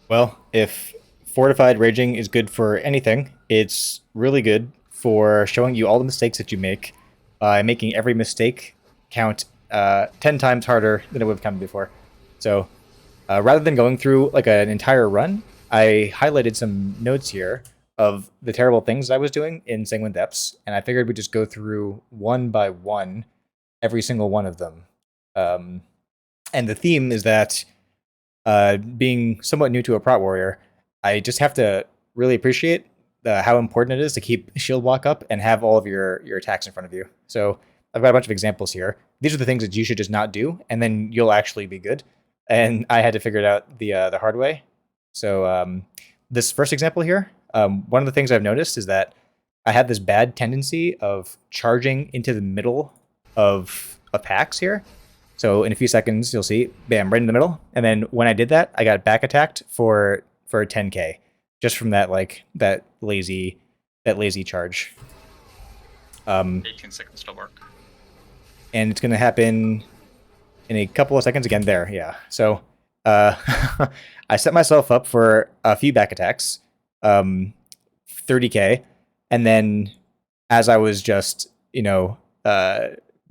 Well, if Fortified Raging is good for anything, it's really good for showing you all the mistakes that you make by making every mistake count 10 times harder than it would have counted before. So rather than going through like an entire run, I highlighted some notes here of the terrible things I was doing in Sanguine Depths, and I figured we'd just go through one by one every single one of them. Um, and the theme is that being somewhat new to a Prot Warrior, I just have to really appreciate how important it is to keep shield block up and have all of your attacks in front of you. So I've got a bunch of examples here. These are the things that you should just not do, and then you'll actually be good. And I had to figure it out the hard way. So this first example here, one of the things I've noticed is that I have this bad tendency of charging into the middle of packs here. So in a few seconds, you'll see, bam, right in the middle. And then when I did that, I got back attacked for 10k, just from that that lazy charge. 18 seconds to work. And it's gonna happen in a couple of seconds again. There, yeah. So I set myself up for a few back attacks, 30k, and then as I was just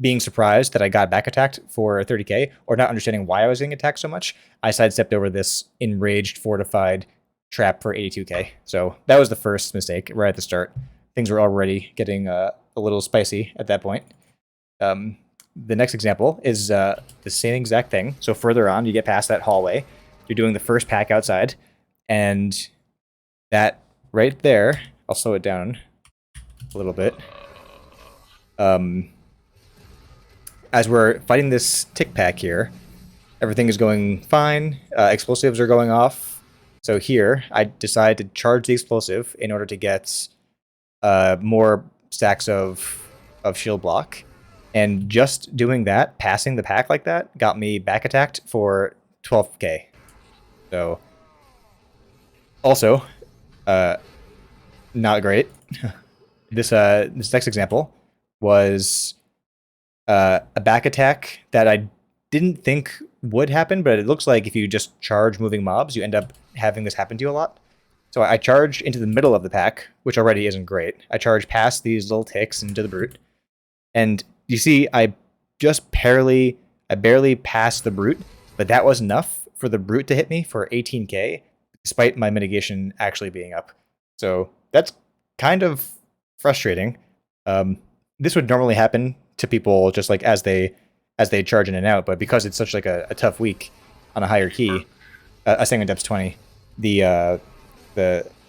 being surprised that I got back attacked for 30k, or not understanding why I was getting attacked so much, I sidestepped over this enraged fortified trap for 82k. So that was the first mistake right at the start. Things were already getting a little spicy at that point. The next example is the same exact thing. So further on, you get past that hallway. You're doing the first pack outside, and that right there, I'll slow it down a little bit. As we're fighting this tick pack here, everything is going fine. Explosives are going off. So here, I decide to charge the explosive in order to get more stacks of shield block. And just doing that, passing the pack like that, got me back attacked for 12k. So, also, not great. This next example was a back attack that I didn't think would happen, but it looks like if you just charge moving mobs, you end up having this happen to you a lot. So I charge into the middle of the pack, which already isn't great. I charge past these little ticks into the brute. And you see, I barely passed the brute, but that was enough for the brute to hit me for 18k, despite my mitigation actually being up. So that's kind of frustrating. This would normally happen to people just like as they charge in and out, but because it's such like a tough week on a higher key, a Sanguine Depths 20, the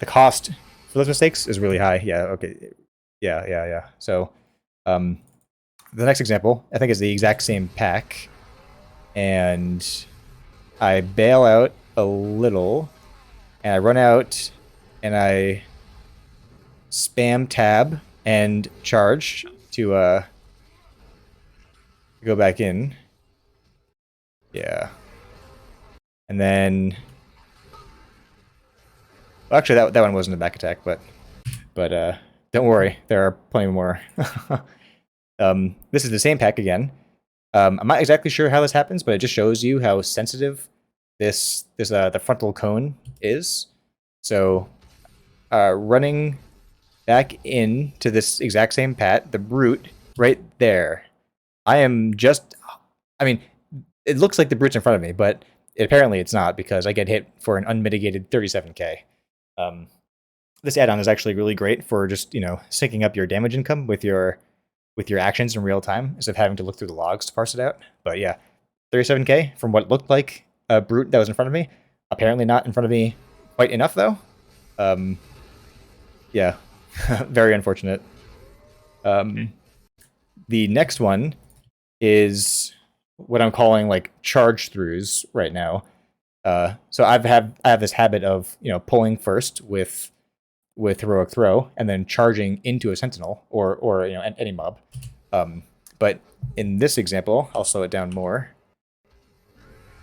cost for those mistakes is really high. Yeah, okay. Yeah. So the next example, I think, is the exact same pack, and I bail out a little, and I run out, and I spam tab and charge to go back in. Yeah. And then, well, actually that one wasn't a back attack, but don't worry, there are plenty more. This is the same pack again. I'm not exactly sure how this happens, but it just shows you how sensitive the frontal cone is. So running back into this exact same pat, the brute right there. I mean, it looks like the brute's in front of me, but apparently it's not, because I get hit for an unmitigated 37k. This add-on is actually really great for just, syncing up your damage income with your actions in real time, instead of having to look through the logs to parse it out. But yeah, 37k from what looked like a brute that was in front of me. Apparently not in front of me quite enough, though. Yeah, very unfortunate. The next one is what I'm calling like charge throughs right now. So I have this habit of pulling first with heroic throw and then charging into a sentinel or any mob. But in this example, I'll slow it down more.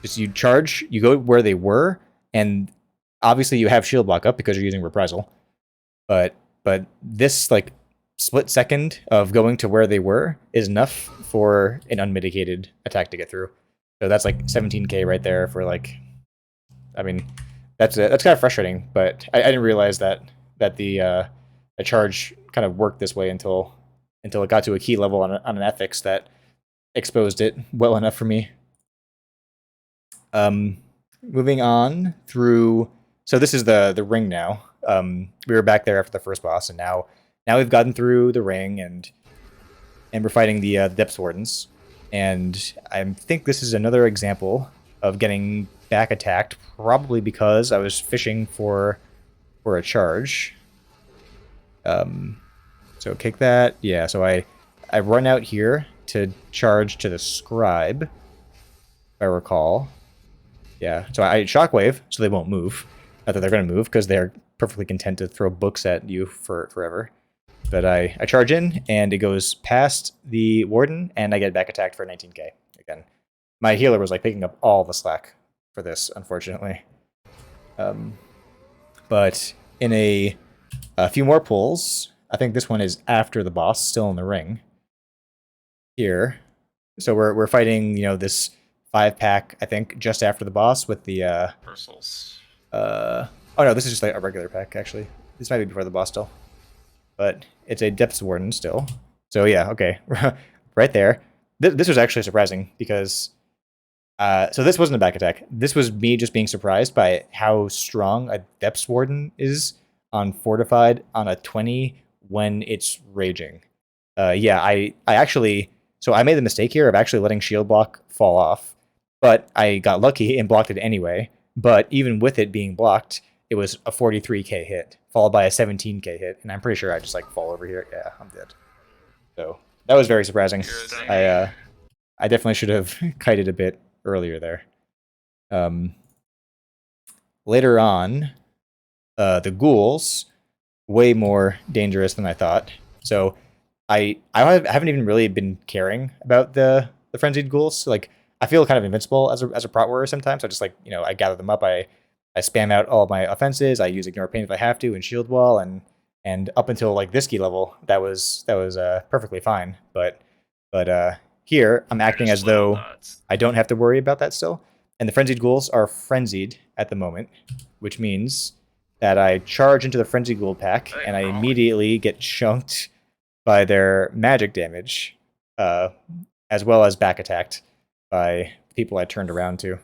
Just you charge, you go where they were, and obviously you have shield block up because you're using reprisal. But this like split second of going to where they were is enough for an unmitigated attack to get through. So that's like 17k right there for like, I mean, that's kind of frustrating. But I didn't realize that the charge kind of worked this way until it got to a key level on an ethics that exposed it well enough for me. Moving on through. So this is the ring now. We were back there after the first boss, and now we've gotten through the ring, and we're fighting the depths wardens. And I think this is another example of getting back attacked, probably because I was fishing for a charge. So kick that. Yeah, so I run out here to charge to the scribe, if I recall. Yeah, so I shockwave, so they won't move. Not that they're going to move, because they're perfectly content to throw books at you for forever. But I charge in, and it goes past the warden, and I get back attacked for 19k. Again, my healer was like picking up all the slack for this, unfortunately. But in a few more pulls, I think this one is after the boss, still in the ring. Here, so we're fighting, this 5-pack, I think, just after the boss with the Reversals. Oh no, this is just like a regular pack, actually. This might be before the boss still. But it's a Depths Warden still. So yeah, okay. Right there. This was actually surprising, because so this wasn't a back attack. This was me just being surprised by how strong a Depths Warden is on Fortified on a 20 when it's raging. Yeah, I actually... So I made the mistake here of actually letting shield block fall off. But I got lucky and blocked it anyway. But even with it being blocked, it was a 43k hit, followed by a 17k hit. And I'm pretty sure I just like fall over here. Yeah, I'm dead. So that was very surprising. I definitely should have kited a bit earlier there. Later on, the ghouls, way more dangerous than I thought. So I haven't even really been caring about the frenzied ghouls. Like, I feel kind of invincible as a prot warrior sometimes. I just like, I gather them up. I spam out all of my offenses. I use ignore pain if I have to, and shield wall, and up until like this key level, that was perfectly fine. But here I'm acting as though I don't have to worry about that still. And the frenzied ghouls are frenzied at the moment, which means that I charge into the frenzied ghoul pack, and I immediately get chunked by their magic damage, as well as back attacked by people I turned around to.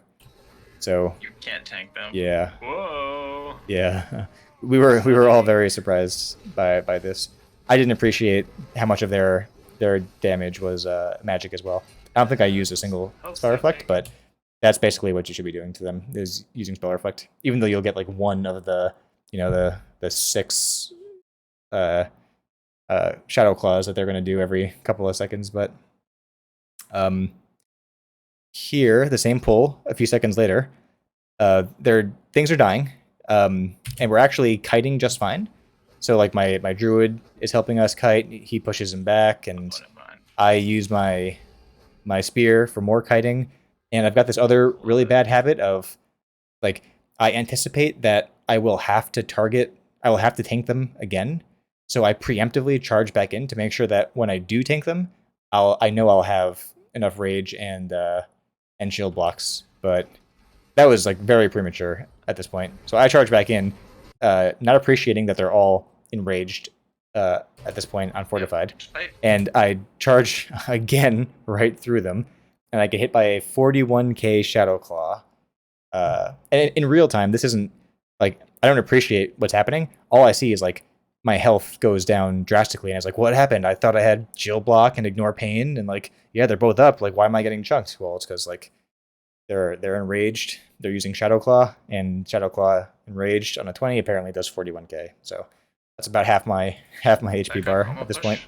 So you can't tank them. Yeah. Whoa. Yeah. We were all very surprised by this. I didn't appreciate how much of their damage was magic as well. I don't think I used a single spell reflect, but that's basically what you should be doing to them, is using spell reflect. Even though you'll get like one of the the 6 shadow claws that they're going to do every couple of seconds. But here, the same pull a few seconds later, their things are dying, and we're actually kiting just fine. So like my druid is helping us kite. He pushes him back, and I use my spear for more kiting. And I've got this other really bad habit of, like, I anticipate that I will have to tank them again. So I preemptively charge back in to make sure that when I do tank them, I know I'll have enough rage and shield blocks. But that was like very premature at this point. So I charge back in, not appreciating that they're all enraged at this point on Fortified. And I charge again right through them, and I get hit by a 41k Shadow Claw. And in real time, this isn't like, I don't appreciate what's happening. All I see is like my health goes down drastically, and I was like, what happened? I thought I had shield block and ignore pain, and like, yeah, they're both up. Like, why am I getting chunked? Well, it's because like they're enraged. They're using Shadow Claw, and Shadow Claw enraged on a 20 apparently does 41k. So that's about half my HP bar at this point.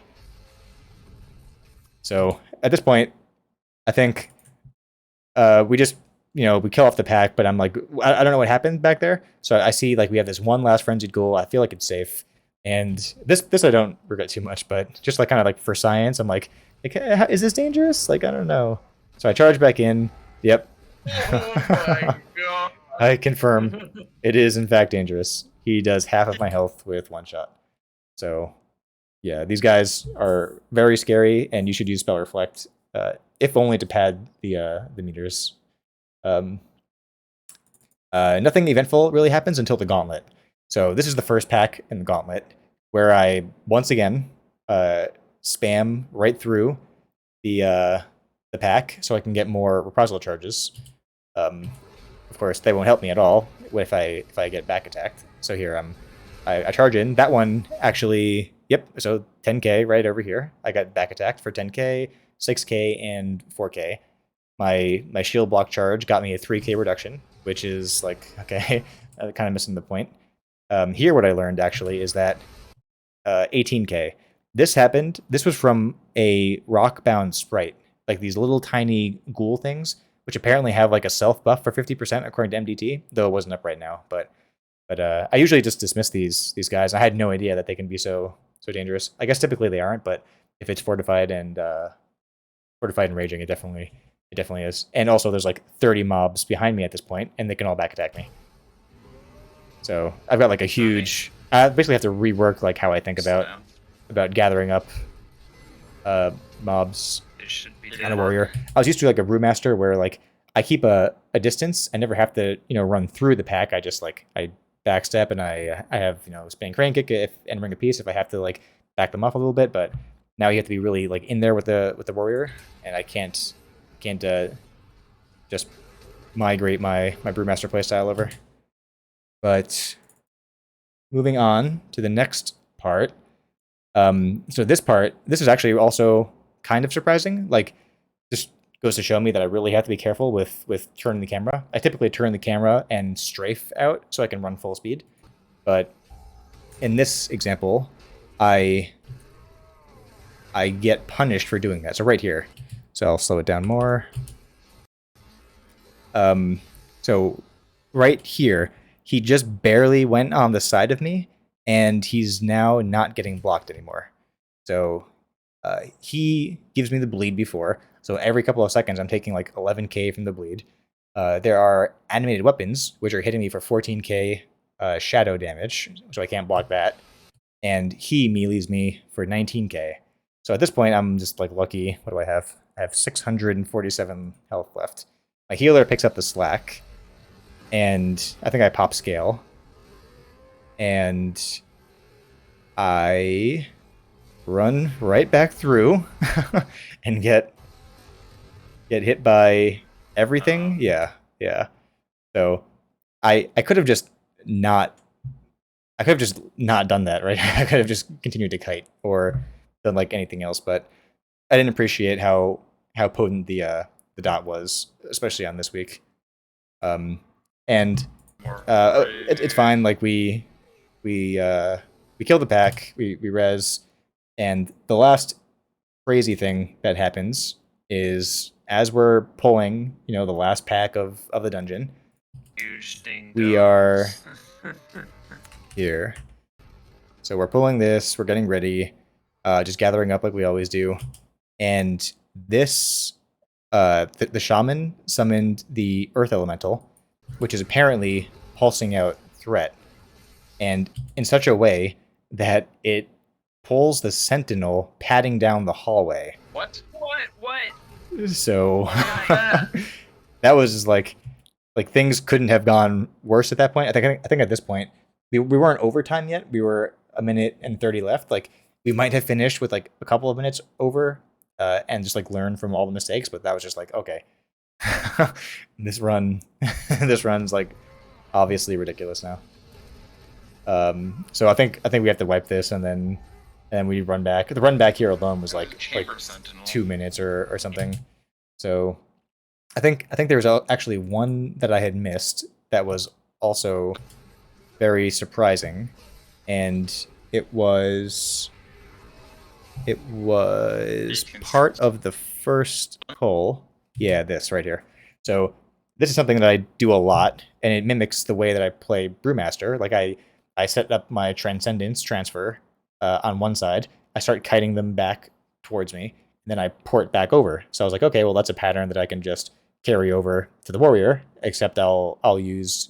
So at this point, I think we just, we kill off the pack, but I'm like, I don't know what happened back there. So I see like we have this one last frenzied ghoul. I feel like it's safe. And this I don't regret too much, but just like kind of like for science, I'm like, is this dangerous? Like, I don't know. So I charge back in. Yep. Oh my god. I confirm it is in fact dangerous. He does half of my health with one shot. So yeah, these guys are very scary, and you should use spell reflect, if only to pad the meters. Nothing eventful really happens until the Gauntlet. So this is the first pack in the Gauntlet, where I once again spam right through the pack so I can get more reprisal charges. Of course, they won't help me at all if I get back attacked. So here I charge in. That one actually, yep. So 10k right over here. I got back attacked for 10k, 6k, and 4k. My shield block charge got me a 3k reduction, which is like okay, kind of missing the point. Here, what I learned actually is that 18k. This happened. This was from a rock-bound sprite, like these little tiny ghoul things, which apparently have like a self buff for 50% according to MDT, though it wasn't up right now. But I usually just dismiss these guys. I had no idea that they can be so dangerous. I guess typically they aren't, but if it's fortified and raging, it definitely is. And also, there's like 30 mobs behind me at this point, and they can all back attack me. So I've got like a huge. I basically have to rework like how I think about gathering up mobs on a warrior. I was used to like a brewmaster where like I keep a distance. I never have to run through the pack. I just like I backstep and I have spin crane kick and ring of peace if I have to like back them off a little bit. But now you have to be really like in there with the warrior, and I can't just migrate my brewmaster playstyle over. But moving on to the next part. So this is actually also kind of surprising. Like, just goes to show me that I really have to be careful with turning the camera. I typically turn the camera and strafe out so I can run full speed. But in this example, I get punished for doing that. So right here. So I'll slow it down more. So right here, he just barely went on the side of me, and he's now not getting blocked anymore. So he gives me the bleed before. So every couple of seconds, I'm taking like 11k from the bleed. There are animated weapons, which are hitting me for 14k shadow damage, so I can't block that. And he melees me for 19k. So at this point, I'm just like lucky. What do I have? I have 647 health left. My healer picks up the slack, and I think I pop scale. And I run right back through and get hit by everything. Yeah. So I could have just not done that, right? I could have just continued to kite or done like anything else, but I didn't appreciate how potent the dot was, especially on this week. And it's fine. Like we kill the pack, we res, and the last crazy thing that happens is as we're pulling, the last pack of the dungeon, we are here. So we're pulling this, we're getting ready, just gathering up like we always do, and this the shaman summoned the earth elemental, which is apparently pulsing out threat, and in such a way that it pulls the sentinel padding down the hallway. What? So that was like things couldn't have gone worse at that point. I think at this point we weren't overtime yet. We were a minute and 30 left. Like we might have finished with like a couple of minutes over and just like learn from all the mistakes. But that was just like, okay, this run's like obviously ridiculous now. So I think we have to wipe this and then we run back. The run back here alone was like 2 minutes or something. So I think there was actually one that I had missed that was also very surprising, and it was part of the first pull. Yeah, this right here. So this is something that I do a lot, and it mimics the way that I play Brewmaster. Like I set up my Transcendence transfer on one side. I start kiting them back towards me, and then I port back over. So I was like, okay, well that's a pattern that I can just carry over to the warrior, except I'll use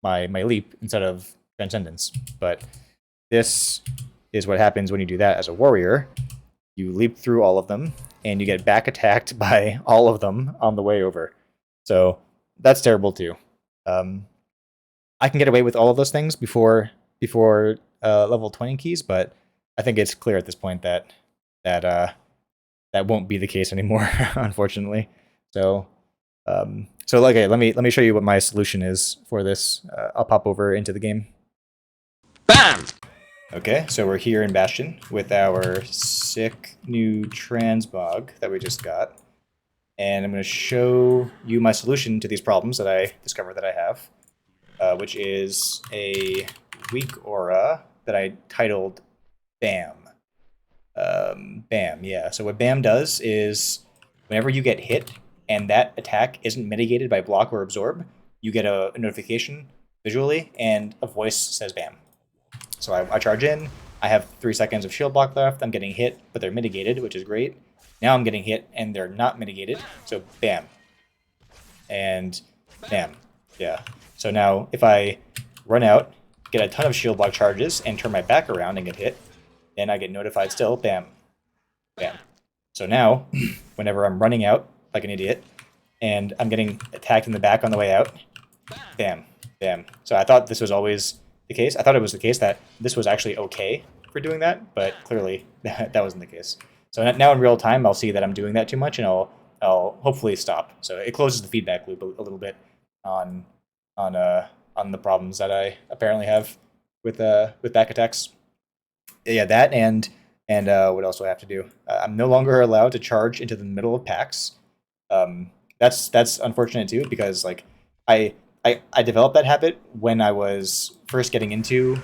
my leap instead of Transcendence. But this is what happens when you do that as a warrior. You leap through all of them, and you get back attacked by all of them on the way over. So that's terrible too. I can get away with all of those things before level 20 keys, but I think it's clear at this point that that won't be the case anymore, unfortunately. So okay, let me show you what my solution is for this. I'll pop over into the game. Bam! Okay, so we're here in Bastion with our sick new transmog that we just got. And I'm going to show you my solution to these problems that I discovered that I have, which is a weak aura that I titled BAM. BAM, yeah. So what BAM does is whenever you get hit and that attack isn't mitigated by block or absorb, you get a notification visually and a voice says BAM. So I charge in, I have 3 seconds of shield block left, I'm getting hit, but they're mitigated, which is great. Now I'm getting hit and they're not mitigated, so BAM. And BAM, yeah. So now if I run out, get a ton of shield block charges, and turn my back around and get hit, then I get notified still, BAM, BAM. So now, whenever I'm running out like an idiot, and I'm getting attacked in the back on the way out, BAM, BAM. So I thought this was always the case. I thought it was the case that this was actually okay for doing that, but clearly that wasn't the case. So now in real time, I'll see that I'm doing that too much, and I'll hopefully stop. So it closes the feedback loop a little bit on the problems that I apparently have with back attacks. Yeah, that and what else do I have to do? I'm no longer allowed to charge into the middle of packs. That's unfortunate too, because like I developed that habit when I was first getting into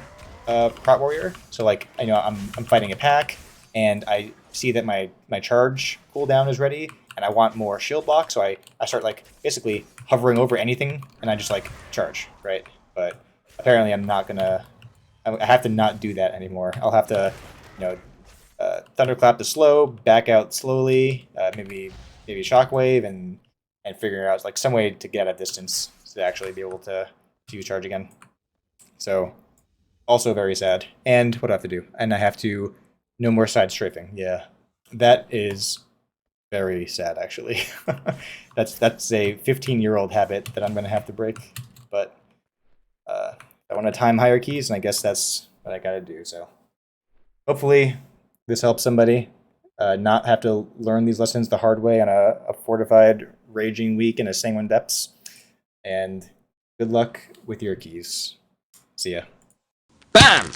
Prot Warrior. So like I'm fighting a pack and I see that my charge cooldown is ready and I want more shield block, so I start like basically hovering over anything and I just like charge, right? But apparently I'm not gonna. I have to not do that anymore. I'll have to, thunderclap to slow, back out slowly, maybe shockwave, and figure out like some way to get a distance to actually be able to charge again. So also very sad. And what do I have to do? And I have to no more side strafing. Yeah, that is very sad actually. that's a 15-year-old habit that I'm gonna have to break. But I want to time higher keys, and I guess that's what I gotta do. So hopefully this helps somebody not have to learn these lessons the hard way on a fortified raging week in a sanguine depths. And good luck with your keys. See ya. Bam!